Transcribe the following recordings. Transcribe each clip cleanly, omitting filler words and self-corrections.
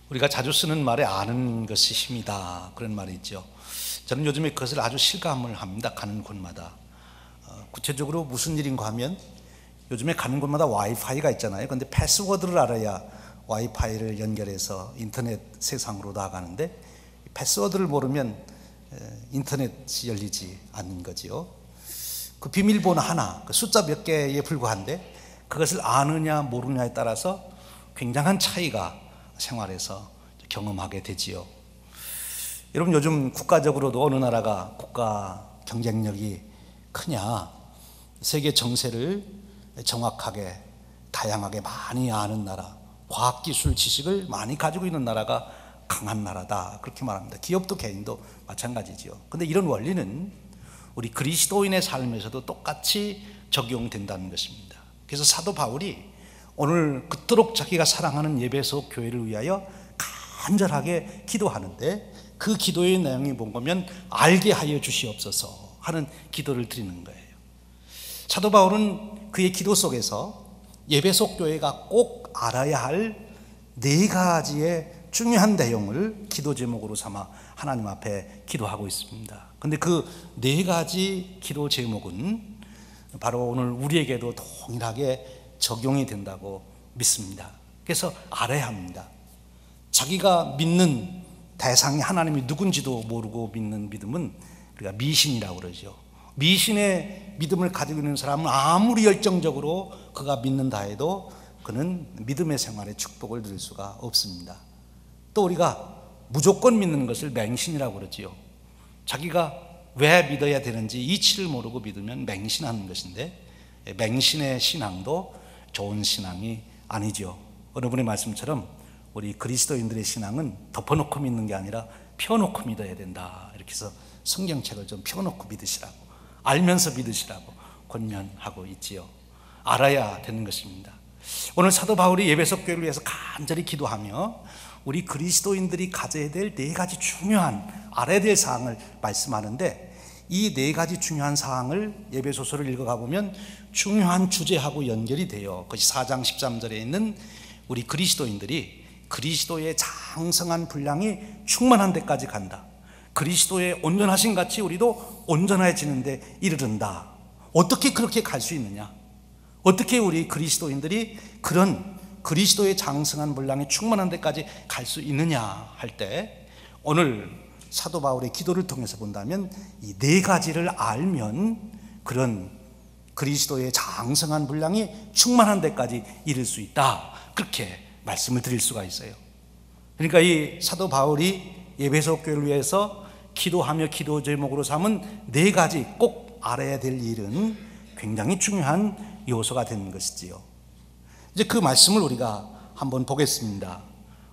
우리가 자주 쓰는 말에 아는 것이 힘이다, 그런 말이 있죠. 저는 요즘에 그것을 아주 실감을 합니다. 가는 곳마다. 구체적으로 무슨 일인가 하면 요즘에 가는 곳마다 와이파이가 있잖아요. 그런데 패스워드를 알아야 와이파이를 연결해서 인터넷 세상으로 나가는데, 패스워드를 모르면 인터넷이 열리지 않는 거지요. 그 비밀번호 하나, 그 숫자 몇 개에 불과한데 그것을 아느냐 모르느냐에 따라서 굉장한 차이가 생활에서 경험하게 되지요. 여러분, 요즘 국가적으로도 어느 나라가 국가 경쟁력이 크냐, 세계 정세를 정확하게 다양하게 많이 아는 나라, 과학기술 지식을 많이 가지고 있는 나라가 강한 나라다, 그렇게 말합니다. 기업도 개인도 마찬가지지요. 그런데 이런 원리는 우리 그리스도인의 삶에서도 똑같이 적용된다는 것입니다. 그래서 사도 바울이 오늘 그토록 자기가 사랑하는 에베소 교회를 위하여 간절하게 기도하는데, 그 기도의 내용이 뭔가면 알게 하여 주시옵소서 하는 기도를 드리는 거예요. 사도 바울은 그의 기도 속에서 에베소 교회가 꼭 알아야 할 네 가지의 중요한 내용을 기도 제목으로 삼아 하나님 앞에 기도하고 있습니다. 그런데 그 네 가지 기도 제목은 바로 오늘 우리에게도 동일하게 적용이 된다고 믿습니다. 그래서 알아야 합니다. 자기가 믿는 대상이 하나님이 누군지도 모르고 믿는 믿음은 우리가 미신이라고 그러죠. 미신의 믿음을 가지고 있는 사람은 아무리 열정적으로 그가 믿는다 해도 그는 믿음의 생활에 축복을 누릴 수가 없습니다. 또 우리가 무조건 믿는 것을 맹신이라고 그러지요. 자기가 왜 믿어야 되는지 이치를 모르고 믿으면 맹신하는 것인데, 맹신의 신앙도 좋은 신앙이 아니죠. 어느 분의 말씀처럼 우리 그리스도인들의 신앙은 덮어놓고 믿는 게 아니라 펴놓고 믿어야 된다, 이렇게 해서 성경책을 좀 펴놓고 믿으시라고, 알면서 믿으시라고 권면하고 있지요. 알아야 되는 것입니다. 오늘 사도 바울이 에베소 교회를 위해서 간절히 기도하며 우리 그리스도인들이 가져야 될 네 가지 중요한 알아야 될 사항을 말씀하는데, 이 네 가지 중요한 사항을 에베소서를 읽어가 보면 중요한 주제하고 연결이 돼요. 그것이 4장 13절에 있는 우리 그리스도인들이 그리스도의 장성한 분량이 충만한 데까지 간다, 그리스도의 온전하신 같이 우리도 온전해지는 데 이르른다. 어떻게 그렇게 갈 수 있느냐, 어떻게 우리 그리스도인들이 그런 그리스도의 장성한 분량이 충만한 데까지 갈 수 있느냐 할 때, 오늘 사도 바울의 기도를 통해서 본다면 이 네 가지를 알면 그런 그리스도의 장성한 분량이 충만한 데까지 이를 수 있다, 그렇게 말씀을 드릴 수가 있어요. 그러니까 이 사도 바울이 에베소 교회를 위해서 기도하며 기도 제목으로 삼은 네 가지 꼭 알아야 될 일은 굉장히 중요한 요소가 되는 것이지요. 이제 그 말씀을 우리가 한번 보겠습니다.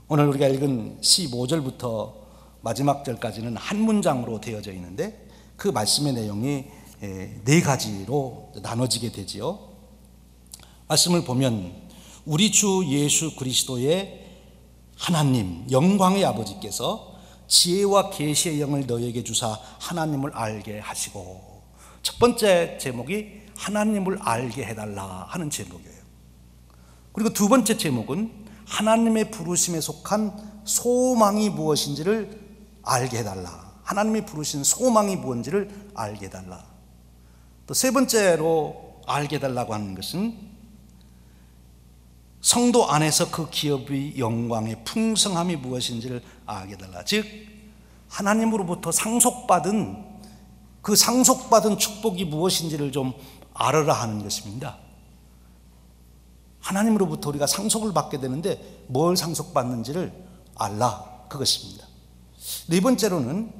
오늘 우리가 읽은 15절부터 마지막 절까지는 한 문장으로 되어져 있는데, 그 말씀의 내용이 네 가지로 나눠지게 되지요. 말씀을 보면 우리 주 예수 그리스도의 하나님 영광의 아버지께서 지혜와 계시의 영을 너희에게 주사 하나님을 알게 하시고, 첫 번째 제목이 하나님을 알게 해달라 하는 제목이에요. 그리고 두 번째 제목은 하나님의 부르심에 속한 소망이 무엇인지를 알게 해달라, 하나님이 부르신 소망이 무엇인지를 알게 해달라. 또 세 번째로 알게 해달라고 하는 것은 성도 안에서 그 기업의 영광의 풍성함이 무엇인지를 알게 해달라. 즉 하나님으로부터 상속받은 그 상속받은 축복이 무엇인지를 좀 알아라 하는 것입니다. 하나님으로부터 우리가 상속을 받게 되는데 뭘 상속받는지를 알라, 그것입니다. 네 번째로는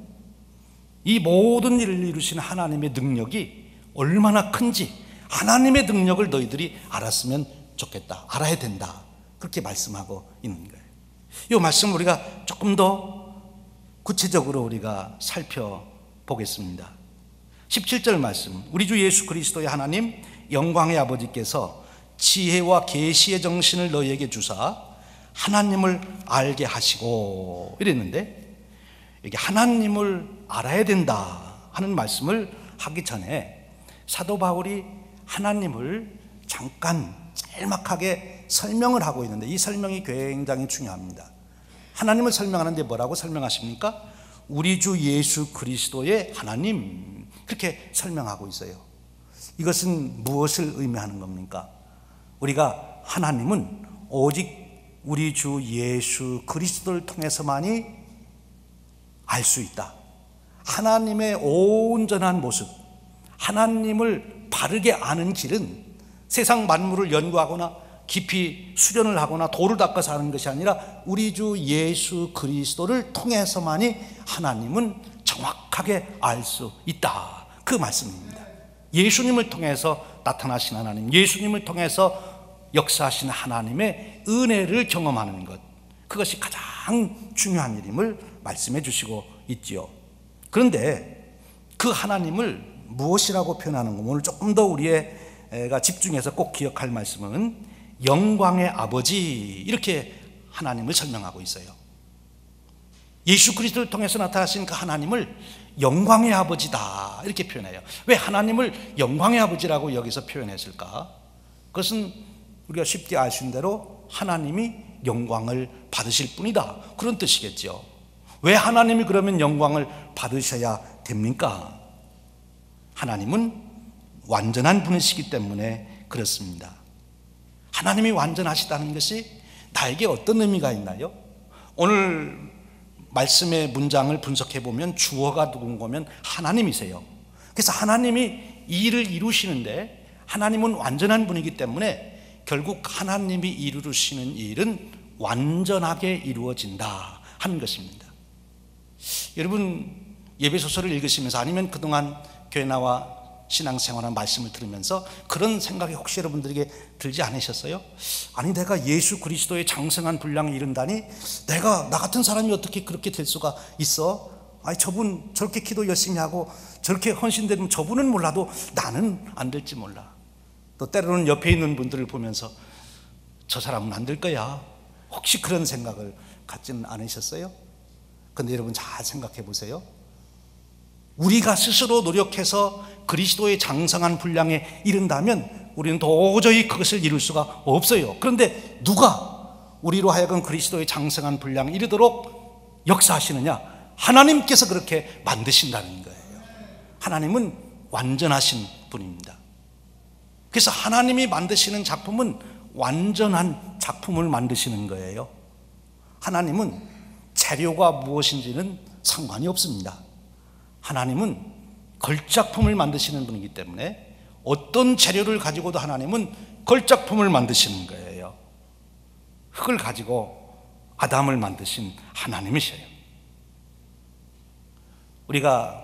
이 모든 일을 이루신 하나님의 능력이 얼마나 큰지, 하나님의 능력을 너희들이 알았으면 좋겠다, 알아야 된다, 그렇게 말씀하고 있는 거예요. 이 말씀을 우리가 조금 더 구체적으로 우리가 살펴보겠습니다. 17절 말씀, 우리 주 예수 그리스도의 하나님 영광의 아버지께서 지혜와 계시의 정신을 너희에게 주사 하나님을 알게 하시고, 이랬는데, 여기 하나님을 알아야 된다 하는 말씀을 하기 전에 사도 바울이 하나님을 잠깐 짤막하게 설명을 하고 있는데, 이 설명이 굉장히 중요합니다. 하나님을 설명하는데 뭐라고 설명하십니까? 우리 주 예수 그리스도의 하나님, 그렇게 설명하고 있어요. 이것은 무엇을 의미하는 겁니까? 우리가 하나님은 오직 우리 주 예수 그리스도를 통해서만이 알 수 있다. 하나님의 온전한 모습, 하나님을 바르게 아는 길은 세상 만물을 연구하거나 깊이 수련을 하거나 돌을 닦아서 하는 것이 아니라 우리 주 예수 그리스도를 통해서만이 하나님은 정확하게 알 수 있다, 그 말씀입니다. 예수님을 통해서 나타나신 하나님, 예수님을 통해서 역사하신 하나님의 은혜를 경험하는 것, 그것이 가장 중요한 일임을 말씀해 주시고 있지요. 그런데 그 하나님을 무엇이라고 표현하는 것, 오늘 조금 더 우리가 집중해서 꼭 기억할 말씀은 영광의 아버지, 이렇게 하나님을 설명하고 있어요. 예수 그리스도를 통해서 나타나신 그 하나님을 영광의 아버지다, 이렇게 표현해요. 왜 하나님을 영광의 아버지라고 여기서 표현했을까? 그것은 우리가 쉽게 알 수 있는 대로 하나님이 영광을 받으실 분이다, 그런 뜻이겠죠. 왜 하나님이 그러면 영광을 받으셔야 됩니까? 하나님은 완전한 분이시기 때문에 그렇습니다. 하나님이 완전하시다는 것이 나에게 어떤 의미가 있나요? 오늘 말씀의 문장을 분석해 보면 주어가 누군 거면 하나님이세요. 그래서 하나님이 이 일을 이루시는데, 하나님은 완전한 분이기 때문에 결국 하나님이 이루시는 일은 완전하게 이루어진다 하는 것입니다. 여러분, 예배소설을 읽으시면서 아니면 그동안 교회 나와 신앙생활한 말씀을 들으면서 그런 생각이 혹시 여러분들에게 들지 않으셨어요? 아니, 내가 예수 그리스도의 장성한 분량에 이른다니 내가 나 같은 사람이 어떻게 그렇게 될 수가 있어? 아니, 저분 저렇게 기도 열심히 하고 저렇게 헌신되면 저분은 몰라도 나는 안 될지 몰라. 또 때로는 옆에 있는 분들을 보면서 저 사람은 안 될 거야, 혹시 그런 생각을 갖지는 않으셨어요? 근데 여러분 잘 생각해 보세요. 우리가 스스로 노력해서 그리스도의 장성한 분량에 이른다면 우리는 도저히 그것을 이룰 수가 없어요. 그런데 누가 우리로 하여금 그리스도의 장성한 분량에 이르도록 역사하시느냐? 하나님께서 그렇게 만드신다는 거예요. 하나님은 완전하신 분입니다. 그래서 하나님이 만드시는 작품은 완전한 작품을 만드시는 거예요. 하나님은 재료가 무엇인지는 상관이 없습니다. 하나님은 걸작품을 만드시는 분이기 때문에 어떤 재료를 가지고도 하나님은 걸작품을 만드시는 거예요. 흙을 가지고 아담을 만드신 하나님이셔요. 우리가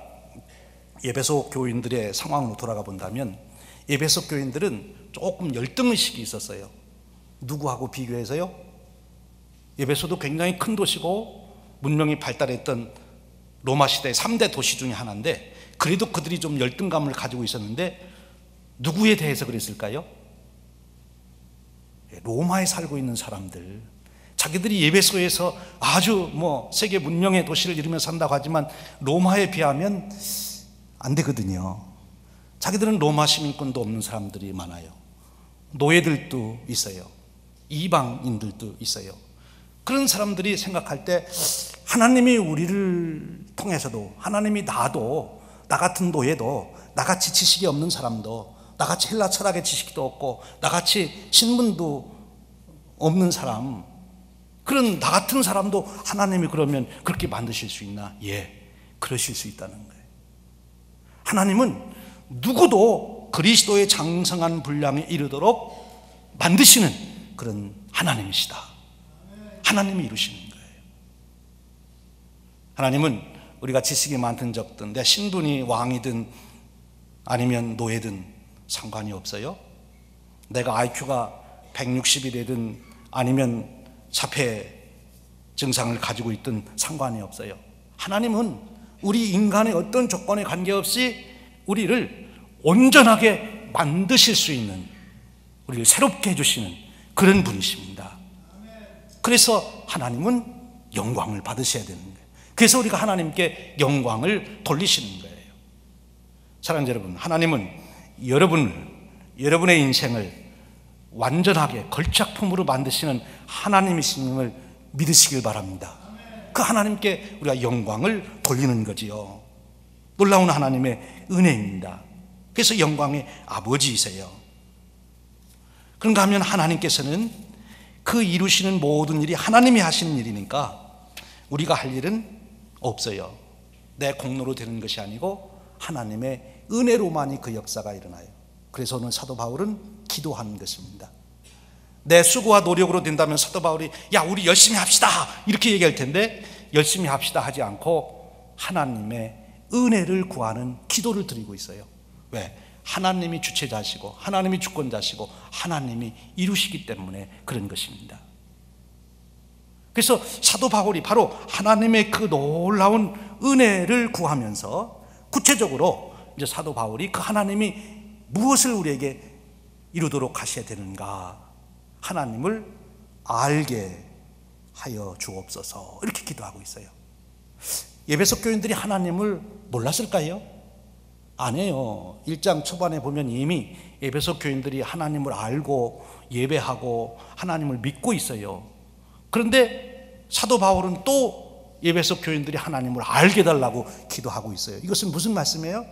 에베소 교인들의 상황으로 돌아가 본다면 에베소 교인들은 조금 열등의식이 있었어요. 누구하고 비교해서요? 에베소도 굉장히 큰 도시고 문명이 발달했던 로마 시대의 3대 도시 중에 하나인데, 그래도 그들이 좀 열등감을 가지고 있었는데 누구에 대해서 그랬을까요? 로마에 살고 있는 사람들, 자기들이 에베소에서 아주 세계 문명의 도시를 이루며 산다고 하지만 로마에 비하면 안 되거든요. 자기들은 로마 시민권도 없는 사람들이 많아요. 노예들도 있어요. 이방인들도 있어요. 그런 사람들이 생각할 때 하나님이 우리를 통해서도, 하나님이 나도, 나 같은 노예도, 나같이 지식이 없는 사람도, 나같이 헬라 철학의 지식도 없고 나같이 신문도 없는 사람, 그런 나 같은 사람도 하나님이 그러면 그렇게 만드실 수 있나? 예, 그러실 수 있다는 거예요. 하나님은 누구도 그리스도의 장성한 분량에 이르도록 만드시는 그런 하나님이시다. 하나님이 이루시는 거예요. 하나님은 우리가 지식이 많든 적든, 내 신분이 왕이든 아니면 노예든 상관이 없어요. 내가 IQ가 160이든 아니면 자폐 증상을 가지고 있든 상관이 없어요. 하나님은 우리 인간의 어떤 조건에 관계없이 우리를 온전하게 만드실 수 있는, 우리를 새롭게 해주시는 그런 분이십니다. 그래서 하나님은 영광을 받으셔야 되는 거예요. 그래서 우리가 하나님께 영광을 돌리시는 거예요. 사랑하는 여러분, 하나님은 여러분의 인생을 완전하게 걸작품으로 만드시는 하나님이심을 믿으시길 바랍니다. 그 하나님께 우리가 영광을 돌리는 거지요. 놀라운 하나님의 은혜입니다. 그래서 영광의 아버지이세요. 그런가 하면 하나님께서는 그 이루시는 모든 일이 하나님이 하시는 일이니까 우리가 할 일은 없어요. 내 공로로 되는 것이 아니고 하나님의 은혜로만이 그 역사가 일어나요. 그래서 오늘 사도 바울은 기도하는 것입니다. 내 수고와 노력으로 된다면 사도 바울이 야 우리 열심히 합시다 이렇게 얘기할 텐데 열심히 합시다 하지 않고 하나님의 은혜를 구하는 기도를 드리고 있어요. 왜? 하나님이 주체자시고 하나님이 주권자시고 하나님이 이루시기 때문에 그런 것입니다. 그래서 사도 바울이 바로 하나님의 그 놀라운 은혜를 구하면서 구체적으로 이제 사도 바울이 그 하나님이 무엇을 우리에게 이루도록 하셔야 되는가, 하나님을 알게 하여 주옵소서 이렇게 기도하고 있어요. 에베소 교인들이 하나님을 몰랐을까요? 아니에요. 1장 초반에 보면 이미 에베소 교인들이 하나님을 알고 예배하고 하나님을 믿고 있어요. 그런데 사도 바울은 또 에베소 교인들이 하나님을 알게 달라고 기도하고 있어요. 이것은 무슨 말씀이에요?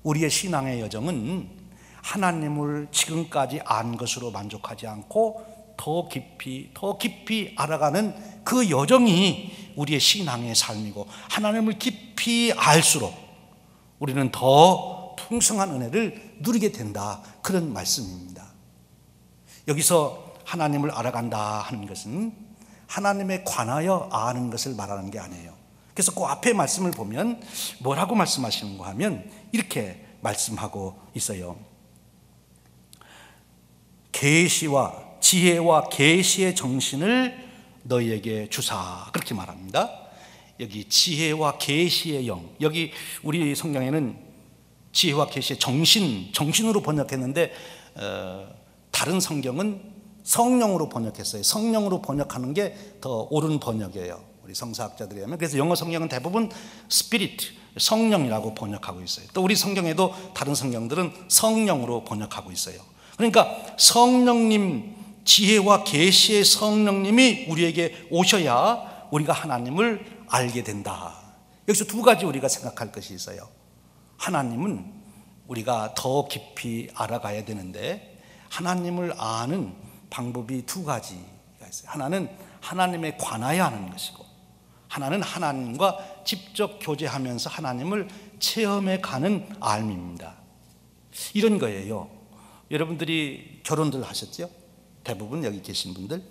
우리의 신앙의 여정은 하나님을 지금까지 안 것으로 만족하지 않고 더 깊이 알아가는 그 여정이 우리의 신앙의 삶이고, 하나님을 깊이 알수록 우리는 더 풍성한 은혜를 누리게 된다, 그런 말씀입니다. 여기서 하나님을 알아간다 하는 것은 하나님에 관하여 아는 것을 말하는 게 아니에요. 그래서 그 앞에 말씀을 보면 뭐라고 말씀하시는가 하면 이렇게 말씀하고 있어요. 계시와 지혜와 계시의 정신을 너희에게 주사, 그렇게 말합니다. 여기 지혜와 계시의 영, 여기 우리 성경에는 지혜와 계시의 정신으로 번역했는데 다른 성경은 성령으로 번역했어요. 성령으로 번역하는 게 더 옳은 번역이에요, 우리 성서학자들이 하면. 그래서 영어 성경은 대부분 Spirit, 성령이라고 번역하고 있어요. 또 우리 성경에도 다른 성경들은 성령으로 번역하고 있어요. 그러니까 성령님, 지혜와 계시의 성령님이 우리에게 오셔야 우리가 하나님을 알게 된다. 여기서 두 가지 우리가 생각할 것이 있어요. 하나님은 우리가 더 깊이 알아가야 되는데 하나님을 아는 방법이 두 가지가 있어요. 하나는 하나님에 관하여 아는 것이고, 하나는 하나님과 직접 교제하면서 하나님을 체험해 가는 알미입니다. 이런 거예요. 여러분들이 결혼들 하셨죠? 대부분 여기 계신 분들.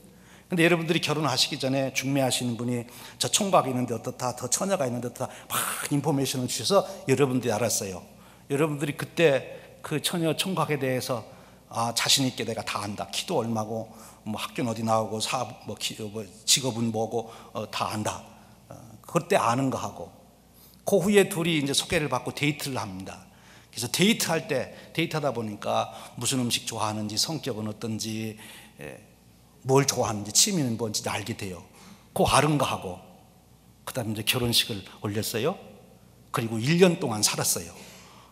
근데 여러분들이 결혼하시기 전에 중매하시는 분이 저 총각이 있는데 어떻다, 더 처녀가 있는데 어떻다, 막 인포메이션을 주셔서 여러분들이 알았어요. 여러분들이 그때 그 처녀 총각에 대해서 자신 있게 내가 다 안다. 키도 얼마고, 뭐 학교는 어디 나오고, 사업, 뭐 직업은 뭐고, 다 안다. 그때 아는 거 하고, 그 후에 둘이 이제 소개를 받고 데이트를 합니다. 그래서 데이트하다 보니까 무슨 음식 좋아하는지, 성격은 어떤지, 뭘 좋아하는지, 취미는 뭔지 알게 돼요. 그 아는 거 하고, 그 다음에 이제 결혼식을 올렸어요. 그리고 1년 동안 살았어요.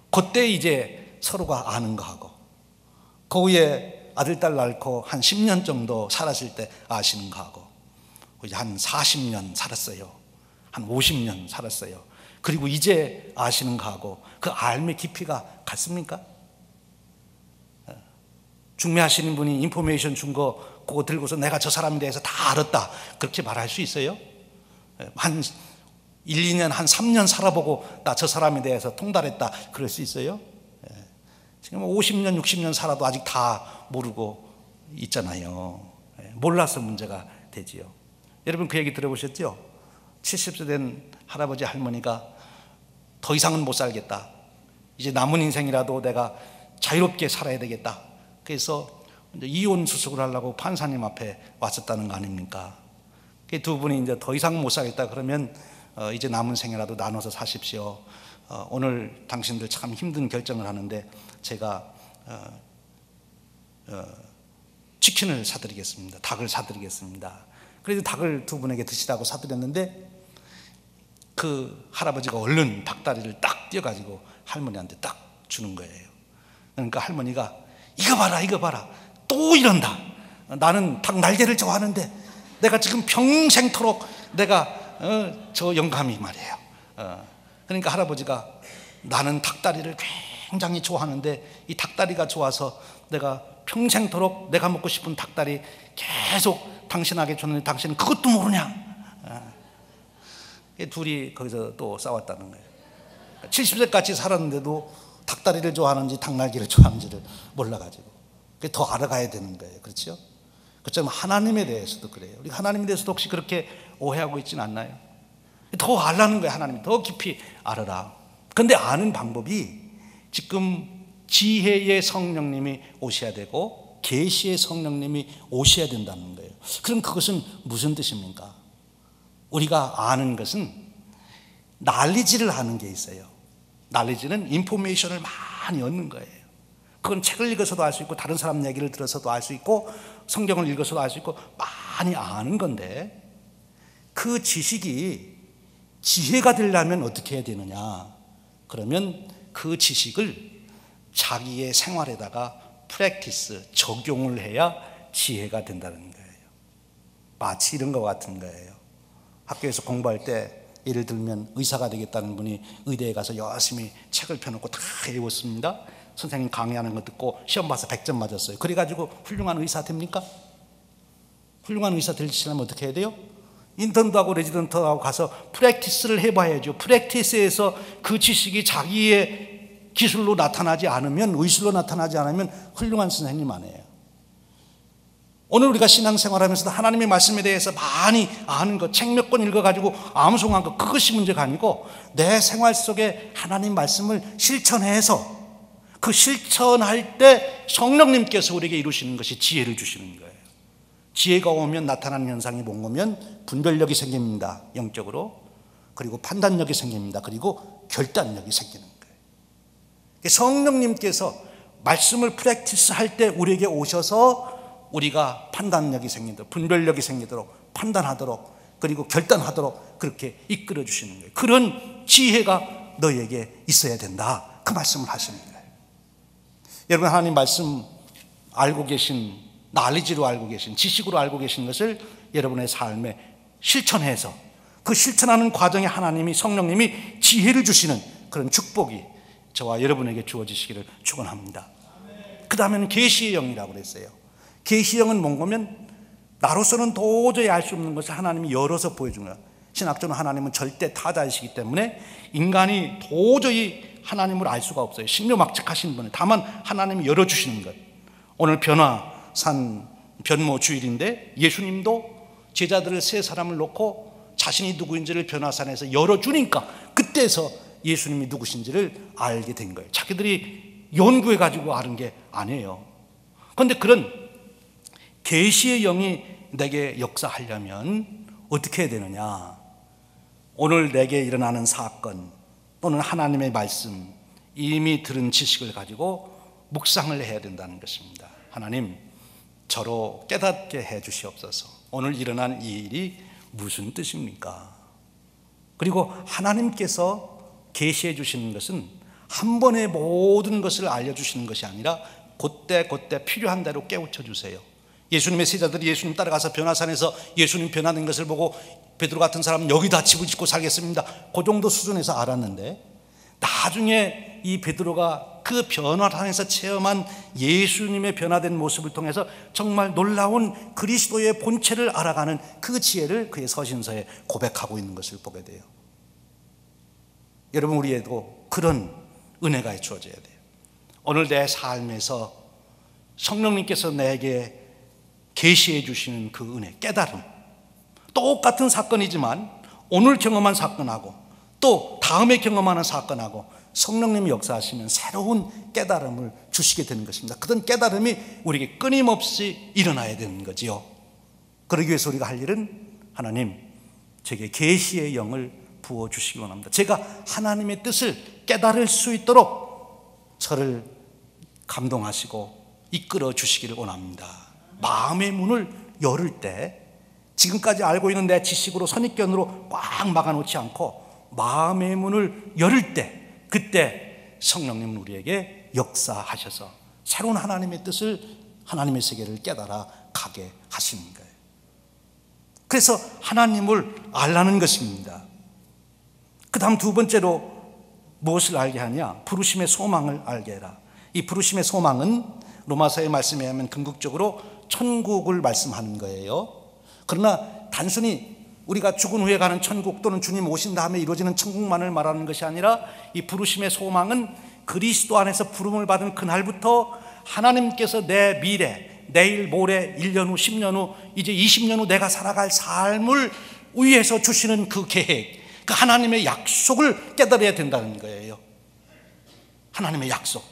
그때 이제 서로가 아는 거 하고, 그 후에 아들, 딸 낳고 한 10년 정도 살았을 때 아시는 거 하고, 이제 한 40년 살았어요. 한 50년 살았어요. 그리고 이제 아시는 거 하고, 그 알의 깊이가 같습니까? 중매하시는 분이 인포메이션 준 거 그거 들고서 내가 저 사람에 대해서 다 알았다, 그렇게 말할 수 있어요? 한 1, 2년, 한 3년 살아보고 나 저 사람에 대해서 통달했다, 그럴 수 있어요? 지금 50년, 60년 살아도 아직 다 모르고 있잖아요. 몰라서 문제가 되지요. 여러분 그 얘기 들어보셨죠? 70세 된 할아버지 할머니가 더 이상은 못 살겠다, 이제 남은 인생이라도 내가 자유롭게 살아야 되겠다, 그래서 이제 이혼 수속을 하려고 판사님 앞에 왔었다는 거 아닙니까? 두 분이 이제 더 이상 못 살겠다 그러면 이제 남은 생이라도 나눠서 사십시오. 오늘 당신들 참 힘든 결정을 하는데 제가 치킨을 사드리겠습니다, 닭을 사드리겠습니다. 그래서 닭을 두 분에게 드시라고 사드렸는데 그 할아버지가 얼른 닭다리를 딱 띄어가지고 할머니한테 딱 주는 거예요. 그러니까 할머니가 이거 봐라 또 이런다. 나는 닭 날개를 좋아하는데 내가 지금 평생토록 내가 저 영감이 말이에요. 그러니까 할아버지가 나는 닭다리를 굉장히 좋아하는데 이 닭다리가 좋아서 내가 평생토록 내가 먹고 싶은 닭다리 계속 당신에게 줬는데 당신은 그것도 모르냐. 둘이 거기서 또 싸웠다는 거예요. 70세까지 살았는데도 닭다리를 좋아하는지 닭날개를 좋아하는지를 몰라가지고 더 알아가야 되는 거예요. 그렇죠? 그렇지만 하나님에 대해서도 그래요. 우리 하나님에 대해서도 혹시 그렇게 오해하고 있지는 않나요? 더 알라는 거예요. 하나님 더 깊이 알아라. 그런데 아는 방법이 지금 지혜의 성령님이 오셔야 되고 계시의 성령님이 오셔야 된다는 거예요. 그럼 그것은 무슨 뜻입니까? 우리가 아는 것은 날리지를 하는 게 있어요. 날리지는 인포메이션을 많이 얻는 거예요. 그건 책을 읽어서도 알 수 있고 다른 사람 얘기를 들어서도 알 수 있고 성경을 읽어서도 알 수 있고 많이 아는 건데 그 지식이 지혜가 되려면 어떻게 해야 되느냐? 그러면 그 지식을 자기의 생활에다가 프랙티스, 적용을 해야 지혜가 된다는 거예요. 마치 이런 것 같은 거예요. 학교에서 공부할 때 예를 들면 의사가 되겠다는 분이 의대에 가서 열심히 책을 펴놓고 다 외웠습니다. 선생님 강의하는 거 듣고 시험 봐서 100점 맞았어요. 그래가지고 훌륭한 의사 됩니까? 훌륭한 의사 되려면 어떻게 해야 돼요? 인턴도 하고 레지던트도 하고 가서 프랙티스를 해봐야죠. 프랙티스에서 그 지식이 자기의 기술로 나타나지 않으면, 의술로 나타나지 않으면 훌륭한 선생님 아니에요. 오늘 우리가 신앙생활하면서도 하나님의 말씀에 대해서 많이 아는 것, 책 몇 권 읽어가지고 암송한 것, 그것이 문제가 아니고 내 생활 속에 하나님 말씀을 실천해서 그 실천할 때 성령님께서 우리에게 이루시는 것이 지혜를 주시는 거예요. 지혜가 오면 나타나는 현상이 뭔가면 분별력이 생깁니다. 영적으로. 그리고 판단력이 생깁니다. 그리고 결단력이 생기는 거예요. 성령님께서 말씀을 프랙티스 할 때 우리에게 오셔서 우리가 판단력이 생기도록, 분별력이 생기도록, 판단하도록, 그리고 결단하도록 그렇게 이끌어 주시는 거예요. 그런 지혜가 너에게 있어야 된다. 그 말씀을 하시는 거예요. 여러분, 하나님 말씀 알고 계신, 날리지로 알고 계신, 지식으로 알고 계신 것을 여러분의 삶에 실천해서 그 실천하는 과정에 하나님이, 성령님이 지혜를 주시는 그런 축복이 저와 여러분에게 주어지시기를 축원합니다. 그 다음에는 계시의 영이라고 그랬어요. 계시의 영은 뭔가면 나로서는 도저히 알 수 없는 것을 하나님이 열어서 보여주는 거예요. 신학적으로 하나님은 절대 타자이시기 때문에 인간이 도저히 하나님을 알 수가 없어요. 신묘막측하신 분은 다만 하나님이 열어주시는 것. 오늘 변화산 변모 주일인데 예수님도 제자들을 세 사람을 놓고 자신이 누구인지를 변화산에서 열어주니까 그때서 예수님이 누구신지를 알게 된 거예요. 자기들이 연구해가지고 아는 게 아니에요. 그런데 그런 계시의 영이 내게 역사하려면 어떻게 해야 되느냐? 오늘 내게 일어나는 사건 또는 하나님의 말씀, 이미 들은 지식을 가지고 묵상을 해야 된다는 것입니다. 하나님, 저로 깨닫게 해 주시옵소서. 오늘 일어난 이 일이 무슨 뜻입니까? 그리고 하나님께서 계시해 주시는 것은 한 번에 모든 것을 알려주시는 것이 아니라 그때 필요한 대로 깨우쳐 주세요. 예수님의 세자들이 예수님 따라가서 변화산에서 예수님 변화된 것을 보고 베드로 같은 사람은 여기다 집을 짓고 살겠습니다, 그 정도 수준에서 알았는데 나중에 이 베드로가 그 변화산에서 체험한 예수님의 변화된 모습을 통해서 정말 놀라운 그리스도의 본체를 알아가는 그 지혜를 그의 서신서에 고백하고 있는 것을 보게 돼요. 여러분, 우리에도 그런 은혜가 주어져야 돼요. 오늘 내 삶에서 성령님께서 내게 계시해 주시는 그 은혜, 깨달음, 똑같은 사건이지만 오늘 경험한 사건하고 또 다음에 경험하는 사건하고 성령님이 역사하시면 새로운 깨달음을 주시게 되는 것입니다. 그런 깨달음이 우리에게 끊임없이 일어나야 되는 거지요. 그러기 위해서 우리가 할 일은 하나님, 제게 계시의 영을 부어주시기 원합니다. 제가 하나님의 뜻을 깨달을 수 있도록 저를 감동하시고 이끌어 주시기를 원합니다. 마음의 문을 열을 때 지금까지 알고 있는 내 지식으로 선입견으로 꽉 막아놓지 않고 마음의 문을 열을 때 그때 성령님은 우리에게 역사하셔서 새로운 하나님의 뜻을, 하나님의 세계를 깨달아 가게 하시는 거예요. 그래서 하나님을 알라는 것입니다. 그 다음 두 번째로 무엇을 알게 하냐? 부르심의 소망을 알게 해라. 이 부르심의 소망은 로마서의 말씀에 의하면 궁극적으로 천국을 말씀하는 거예요. 그러나 단순히 우리가 죽은 후에 가는 천국 또는 주님 오신 다음에 이루어지는 천국만을 말하는 것이 아니라 이 부르심의 소망은 그리스도 안에서 부름을 받은 그날부터 하나님께서 내 미래, 내일, 모레, 1년 후, 10년 후, 이제 20년 후 내가 살아갈 삶을 위해서 주시는 그 계획, 그 하나님의 약속을 깨달아야 된다는 거예요. 하나님의 약속,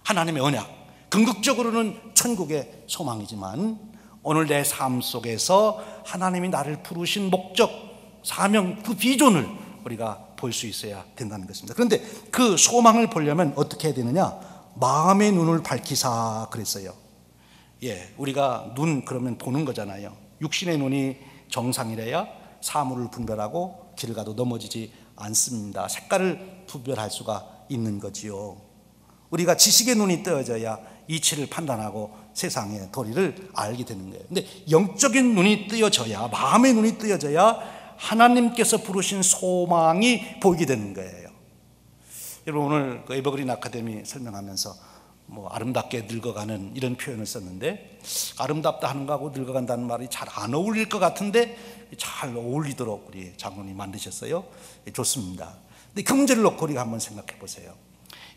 하나님의 언약, 궁극적으로는 천국의 소망이지만 오늘 내 삶 속에서 하나님이 나를 부르신 목적, 사명, 그 비전을 우리가 볼 수 있어야 된다는 것입니다. 그런데 그 소망을 보려면 어떻게 해야 되느냐? 마음의 눈을 밝히사 그랬어요. 우리가 눈 그러면 보는 거잖아요. 육신의 눈이 정상이래야 사물을 분별하고 길을 가도 넘어지지 않습니다. 색깔을 분별할 수가 있는 거지요. 우리가 지식의 눈이 뜨여져야 이치를 판단하고 세상의 도리를 알게 되는 거예요. 근데 영적인 눈이 뜨여져야, 마음의 눈이 뜨여져야 하나님께서 부르신 소망이 보이게 되는 거예요. 여러분, 오늘 그 에버그린 아카데미 설명하면서 아름답게 늙어가는 이런 표현을 썼는데, 아름답다 하는 거하고 늙어간다는 말이 잘 안 어울릴 것 같은데 잘 어울리도록 우리 장로님 만드셨어요. 좋습니다. 근데 그 문제를 놓고 우리가 한번 생각해 보세요.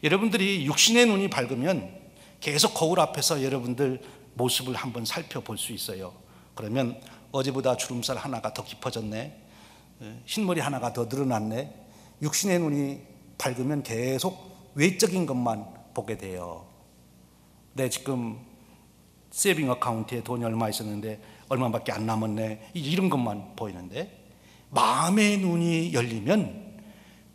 여러분들이 육신의 눈이 밝으면 계속 거울 앞에서 여러분들 모습을 한번 살펴볼 수 있어요. 그러면 어제보다 주름살 하나가 더 깊어졌네, 흰머리 하나가 더 늘어났네. 육신의 눈이 밝으면 계속 외적인 것만 보게 돼요. 내 지금 세이빙 어카운트에 돈이 얼마 있었는데 얼마밖에 안 남았네, 이런 것만 보이는데, 마음의 눈이 열리면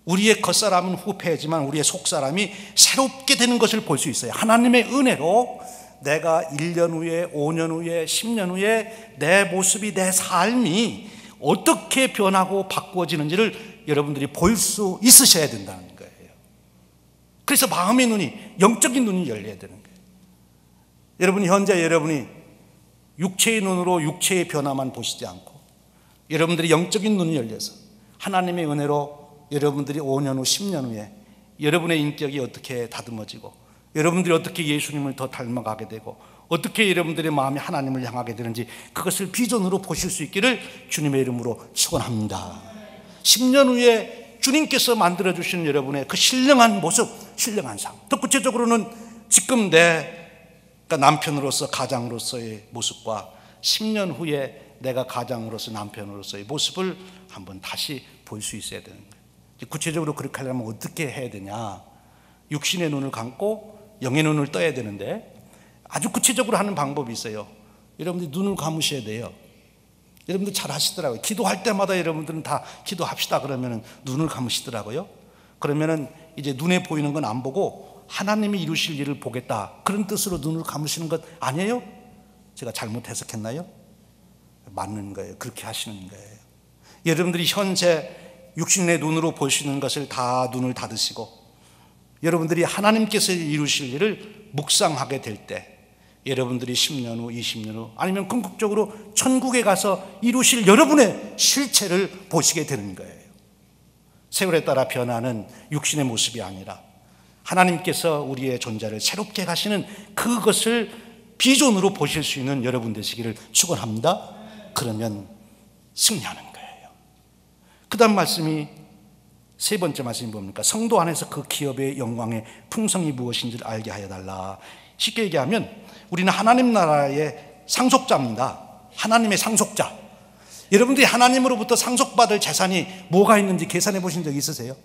우리의 겉사람은 후패지만 우리의 속사람이 새롭게 되는 것을 볼 수 있어요. 하나님의 은혜로 내가 1년 후에, 5년 후에, 10년 후에 내 모습이, 내 삶이 어떻게 변하고 바꾸어지는지를 여러분들이 볼 수 있으셔야 된다는 거예요. 그래서 마음의 눈이, 영적인 눈이 열려야 되는 거예요. 여러분이 현재 여러분이 육체의 눈으로 육체의 변화만 보시지 않고 여러분들이 영적인 눈이 열려서 하나님의 은혜로 여러분들이 5년 후, 10년 후에 여러분의 인격이 어떻게 다듬어지고 여러분들이 어떻게 예수님을 더 닮아가게 되고 어떻게 여러분들의 마음이 하나님을 향하게 되는지, 그것을 비전으로 보실 수 있기를 주님의 이름으로 축원합니다. 10년 후에 주님께서 만들어주신 여러분의 그 신령한 모습, 신령한 삶, 더 구체적으로는 지금 그러니까 남편으로서, 가장으로서의 모습과 10년 후에 내가 가장으로서, 남편으로서의 모습을 한번 다시 볼 수 있어야 되는 거예요. 구체적으로 그렇게 하려면 어떻게 해야 되냐? 육신의 눈을 감고 영의 눈을 떠야 되는데, 아주 구체적으로 하는 방법이 있어요. 여러분들이 눈을 감으셔야 돼요. 여러분들 잘 하시더라고요. 기도할 때마다 여러분들은 다 기도합시다 그러면 눈을 감으시더라고요. 그러면은 이제 눈에 보이는 건 안 보고 하나님이 이루실 일을 보겠다, 그런 뜻으로 눈을 감으시는 것 아니에요? 제가 잘못 해석했나요? 맞는 거예요. 그렇게 하시는 거예요. 여러분들이 현재 육신의 눈으로 보시는 것을 다 눈을 닫으시고 여러분들이 하나님께서 이루실 일을 묵상하게 될 때, 여러분들이 10년 후, 20년 후, 아니면 궁극적으로 천국에 가서 이루실 여러분의 실체를 보시게 되는 거예요. 세월에 따라 변하는 육신의 모습이 아니라 하나님께서 우리의 존재를 새롭게 하시는 그것을 비전으로 보실 수 있는 여러분 되시기를 축원합니다. 그러면 승리하는 거예요. 그 다음 말씀이, 세 번째 말씀이 뭡니까? 성도 안에서 그 기업의 영광의 풍성이 무엇인지를 알게 하여 달라. 쉽게 얘기하면 우리는 하나님 나라의 상속자입니다. 하나님의 상속자. 여러분들이 하나님으로부터 상속받을 재산이 뭐가 있는지 계산해 보신 적 있으세요?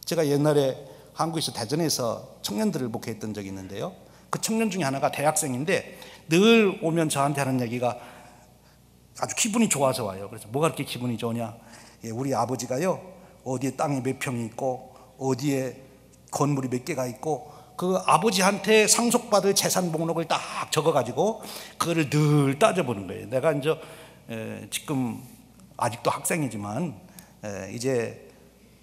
제가 옛날에 한국에서 대전에서 청년들을 목회했던 적이 있는데요, 그 청년 중에 하나가 대학생인데 늘 오면 저한테 하는 얘기가 아주 기분이 좋아서 와요. 그래서 뭐가 그렇게 기분이 좋으냐? 우리 아버지가요, 어디에 땅이 몇 평이 있고 어디에 건물이 몇 개가 있고 그 아버지한테 상속받을 재산 목록을 딱 적어가지고 그거를 늘 따져보는 거예요. 내가 이제 지금 아직도 학생이지만 이제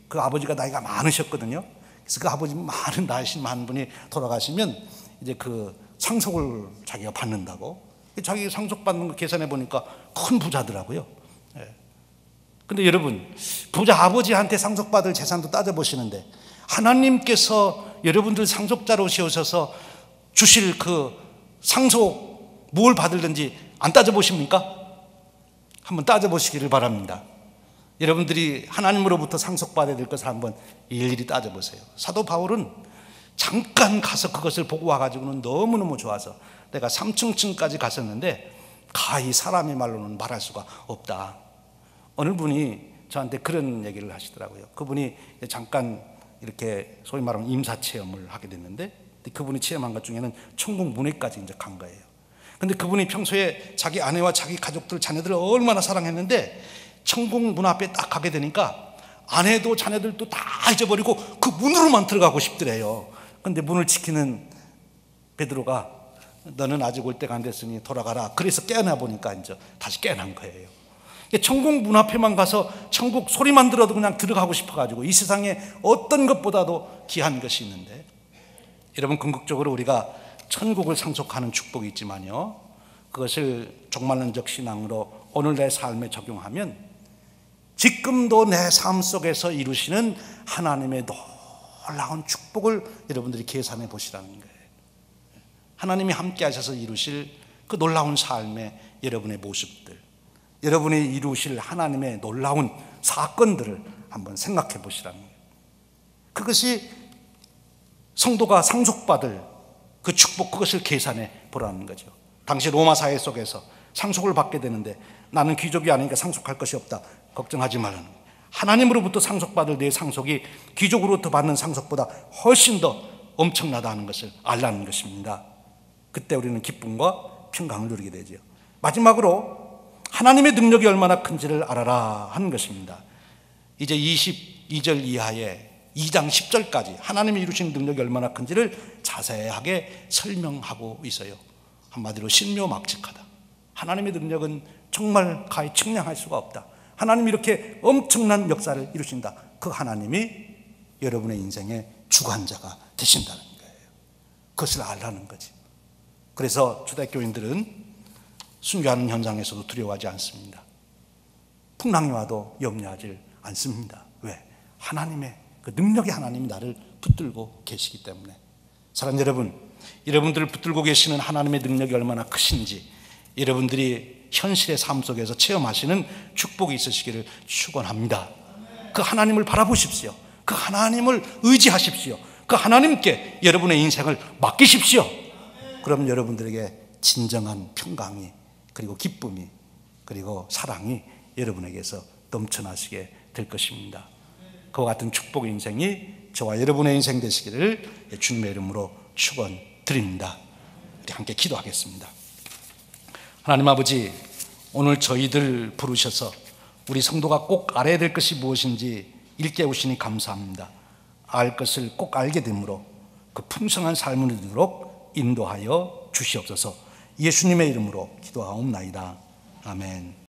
그 아버지가 나이가 많으셨거든요. 그래서 그 아버지 많은 분이 돌아가시면 이제 그 상속을 자기가 받는다고, 자기 상속받는 거 계산해 보니까 큰 부자더라고요. 근데 여러분, 부자 아버지한테 상속받을 재산도 따져보시는데 하나님께서 여러분들 상속자로 세우셔서 주실 그 상속 뭘 받을는지 안 따져보십니까? 한번 따져보시기를 바랍니다. 여러분들이 하나님으로부터 상속받아야 될 것을 한번 일일이 따져보세요. 사도 바울은 잠깐 가서 그것을 보고 와가지고는 너무너무 좋아서 내가 3층까지 갔었는데 가히 사람의 말로는 말할 수가 없다. 어느 분이 저한테 그런 얘기를 하시더라고요. 그분이 잠깐 이렇게 소위 말하면 임사체험을 하게 됐는데 그분이 체험한 것 중에는 천국 문외까지 이제 간 거예요. 근데 그분이 평소에 자기 아내와 자기 가족들, 자녀들을 얼마나 사랑했는데 천국 문 앞에 딱 가게 되니까 아내도 자녀들도 다 잊어버리고 그 문으로만 들어가고 싶더래요. 근데 문을 지키는 베드로가 너는 아직 올 때가 안 됐으니 돌아가라. 그래서 깨어나 보니까 이제 다시 깨어난 거예요. 천국 문 앞에만 가서 천국 소리만 들어도 그냥 들어가고 싶어가지고 이 세상에 어떤 것보다도 귀한 것이 있는데, 여러분 궁극적으로 우리가 천국을 상속하는 축복이 있지만요, 그것을 종말론적 신앙으로 오늘 내 삶에 적용하면 지금도 내 삶 속에서 이루시는 하나님의 놀라운 축복을 여러분들이 계산해 보시라는 거예요. 하나님이 함께 하셔서 이루실 그 놀라운 삶의 여러분의 모습들, 여러분이 이루실 하나님의 놀라운 사건들을 한번 생각해 보시라는 거예요. 그것이 성도가 상속받을 그 축복, 그것을 계산해 보라는 거죠. 당시 로마 사회 속에서 상속을 받게 되는데 나는 귀족이 아니니까 상속할 것이 없다. 걱정하지 말라는 거예요. 하나님으로부터 상속받을 내 상속이 귀족으로부터 받는 상속보다 훨씬 더 엄청나다는 것을 알라는 것입니다. 그때 우리는 기쁨과 평강을 누리게 되죠. 마지막으로 하나님의 능력이 얼마나 큰지를 알아라 하는 것입니다. 이제 22절 이하에 2장 10절까지 하나님이 이루신 능력이 얼마나 큰지를 자세하게 설명하고 있어요. 한마디로 신묘막측하다. 하나님의 능력은 정말 가히 측량할 수가 없다. 하나님이 이렇게 엄청난 역사를 이루신다. 그 하나님이 여러분의 인생의 주관자가 되신다는 거예요. 그것을 알라는 거지. 그래서 초대교인들은 순교하는 현장에서도 두려워하지 않습니다. 풍랑이 와도 염려하지 않습니다. 왜? 하나님의 그 능력의 하나님이 나를 붙들고 계시기 때문에. 사랑하는 여러분, 여러분들을 붙들고 계시는 하나님의 능력이 얼마나 크신지 여러분들이 현실의 삶 속에서 체험하시는 축복이 있으시기를 축원합니다. 그 하나님을 바라보십시오. 그 하나님을 의지하십시오. 그 하나님께 여러분의 인생을 맡기십시오. 그럼 여러분들에게 진정한 평강이, 그리고 기쁨이, 그리고 사랑이 여러분에게서 넘쳐나시게 될 것입니다. 그와 같은 축복의 인생이 저와 여러분의 인생 되시기를 주님의 이름으로 축원드립니다. 우리 함께 기도하겠습니다. 하나님 아버지, 오늘 저희들 부르셔서 우리 성도가 꼭 알아야 될 것이 무엇인지 일깨우시니 감사합니다. 알 것을 꼭 알게 되므로 그 풍성한 삶을 누리도록 인도하여 주시옵소서. 예수님의 이름으로 기도하옵나이다. 아멘.